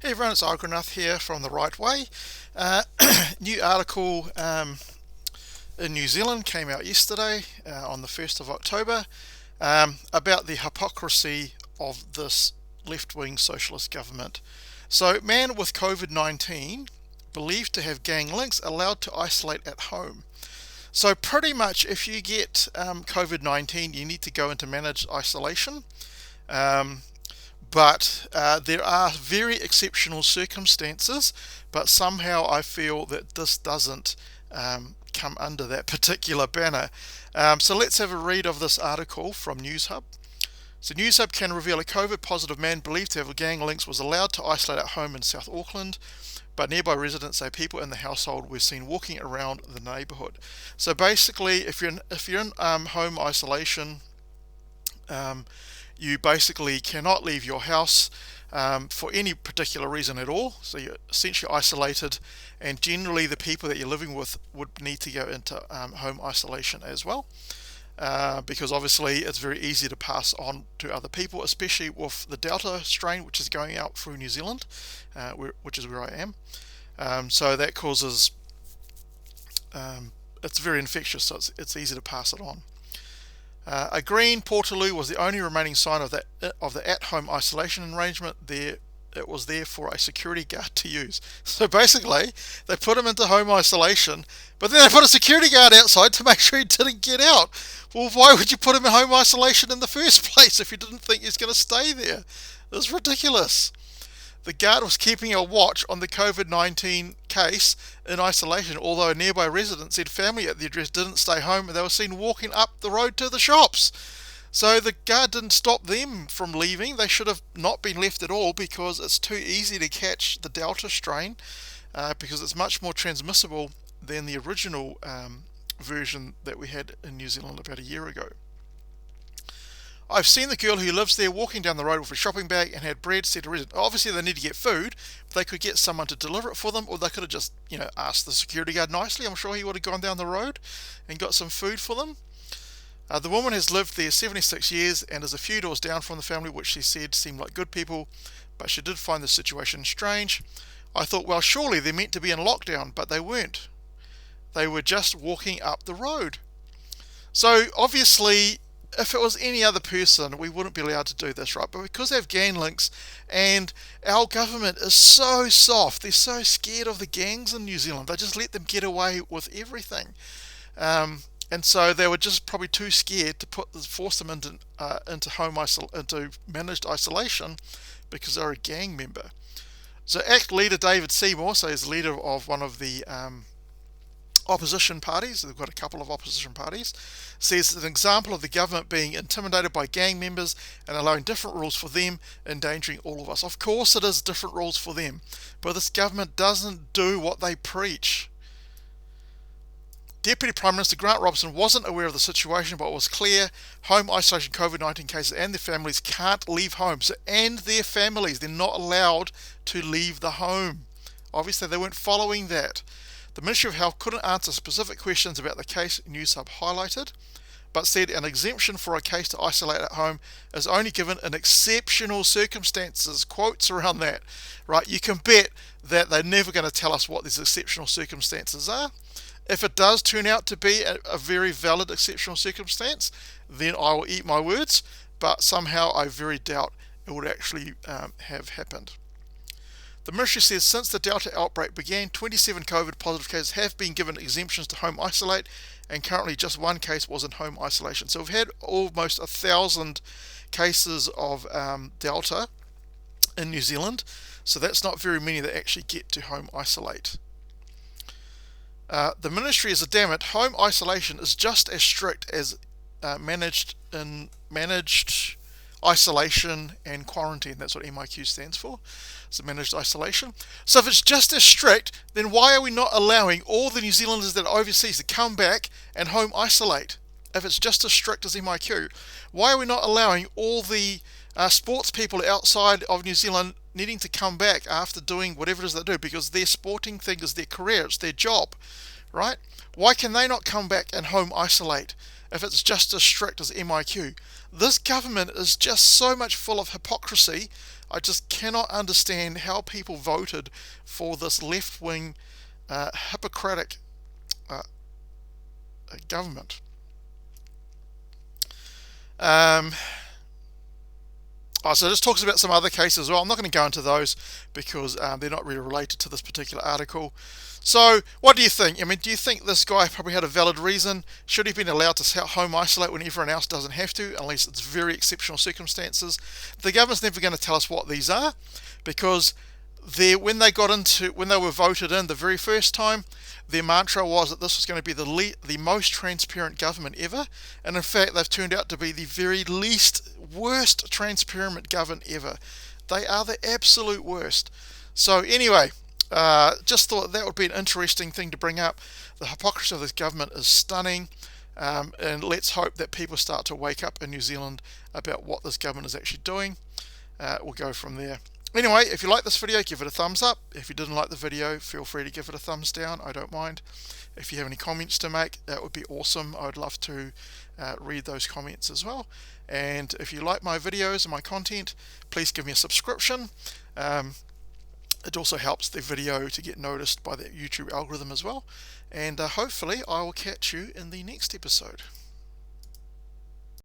Hey everyone, it's Argonath here from The Right Way. New article in New Zealand came out yesterday on the 1st of October about the hypocrisy of this left-wing socialist government. So, man with COVID-19 believed to have gang links allowed to isolate at home. So pretty much if you get COVID-19, you need to go into managed isolation. Um, but there are very exceptional circumstances, but somehow I feel that this doesn't come under that particular banner. So let's have a read of this article from NewsHub. So NewsHub can reveal a COVID positive man believed to have gang links was allowed to isolate at home in South Auckland, but nearby residents say people in the household were seen walking around the neighbourhood. So basically, if you're in home isolation, you basically cannot leave your house for any particular reason at all. So you're essentially isolated, and generally the people that you're living with would need to go into home isolation as well. Because obviously it's very easy to pass on to other people, especially with the Delta strain, which is going out through New Zealand, which is where I am. So that causes, it's very infectious, so it's easy to pass it on. A green portaloo was the only remaining sign of the at-home isolation arrangement. It was there for a security guard to use. So basically, they put him into home isolation, but then they put a security guard outside to make sure he didn't get out. Well, why would you put him in home isolation in the first place if you didn't think he's going to stay there? It's ridiculous. The guard was keeping a watch on the COVID-19 case in isolation, although a nearby resident said family at the address didn't stay home and they were seen walking up the road to the shops. So the guard didn't stop them from leaving. They should have not been left at all, because it's too easy to catch the Delta strain, because it's much more transmissible than the original version that we had in New Zealand about a year ago. I've seen the girl who lives there walking down the road with a shopping bag and had bread, said a resident. Obviously they need to get food, but they could get someone to deliver it for them, or they could have just, asked the security guard nicely. I'm sure he would have gone down the road and got some food for them. The woman has lived there 76 years and is a few doors down from the family, which she said seemed like good people, but she did find the situation strange. I thought, well, surely they're meant to be in lockdown, but they weren't. They were just walking up the road. So obviously, if it was any other person, we wouldn't be allowed to do this, right? But because they have gang links, and our government is so soft, they're so scared of the gangs in New Zealand, they just let them get away with everything. And so they were just probably too scared to force them into into managed isolation, because they're a gang member. So ACT leader David Seymour, so he's leader of one of the opposition parties, they've got a couple of opposition parties, says it's an example of the government being intimidated by gang members and allowing different rules for them, endangering all of us. Of course it is different rules for them, but this government doesn't do what they preach. Deputy Prime Minister Grant Robertson wasn't aware of the situation, but it was clear home isolation COVID-19 cases and their families can't leave home. And their families, they're not allowed to leave the home. Obviously they weren't following that. The Ministry of Health couldn't answer specific questions about the case NewsHub highlighted, but said an exemption for a case to isolate at home is only given in exceptional circumstances. Quotes around that, right? You can bet that they're never going to tell us what these exceptional circumstances are. If it does turn out to be a very valid exceptional circumstance, then I will eat my words, but somehow I very doubt it would actually have happened. The ministry says since the Delta outbreak began, 27 COVID positive cases have been given exemptions to home isolate, and currently just one case was in home isolation. So we've had almost 1,000 cases of Delta in New Zealand, so that's not very many that actually get to home isolate. The ministry is adamant home isolation is just as strict as managed isolation and quarantine. That's what MIQ stands for. So managed isolation. So if it's just as strict, then why are we not allowing all the New Zealanders that are overseas to come back and home isolate? If it's just as strict as MIQ, why are we not allowing all the sports people outside of New Zealand needing to come back after doing whatever it is they do, because their sporting thing is their career, it's their job, right? Why can they not come back and home isolate if it's just as strict as MIQ? This government is just so much full of hypocrisy. I just cannot understand how people voted for this left-wing, hypocritic government. So this talks about some other cases as well. I'm not going to go into those because they're not really related to this particular article. So what do you think? I mean, do you think this guy probably had a valid reason? Should he have been allowed to home isolate when everyone else doesn't have to, unless it's very exceptional circumstances? The government's never going to tell us what these are, because when they were voted in the very first time, their mantra was that this was going to be the most transparent government ever, and in fact they've turned out to be the very worst transparent government ever. They are the absolute worst. So anyway, just thought that would be an interesting thing to bring up. The hypocrisy of this government is stunning, and let's hope that people start to wake up in New Zealand about what this government is actually doing. We'll go from there. Anyway, if you like this video, give it a thumbs up. If you didn't like the video, feel free to give it a thumbs down. I don't mind. If you have any comments to make, that would be awesome. I would love to read those comments as well. And if you like my videos and my content, please give me a subscription. It also helps the video to get noticed by the YouTube algorithm as well. And hopefully I will catch you in the next episode.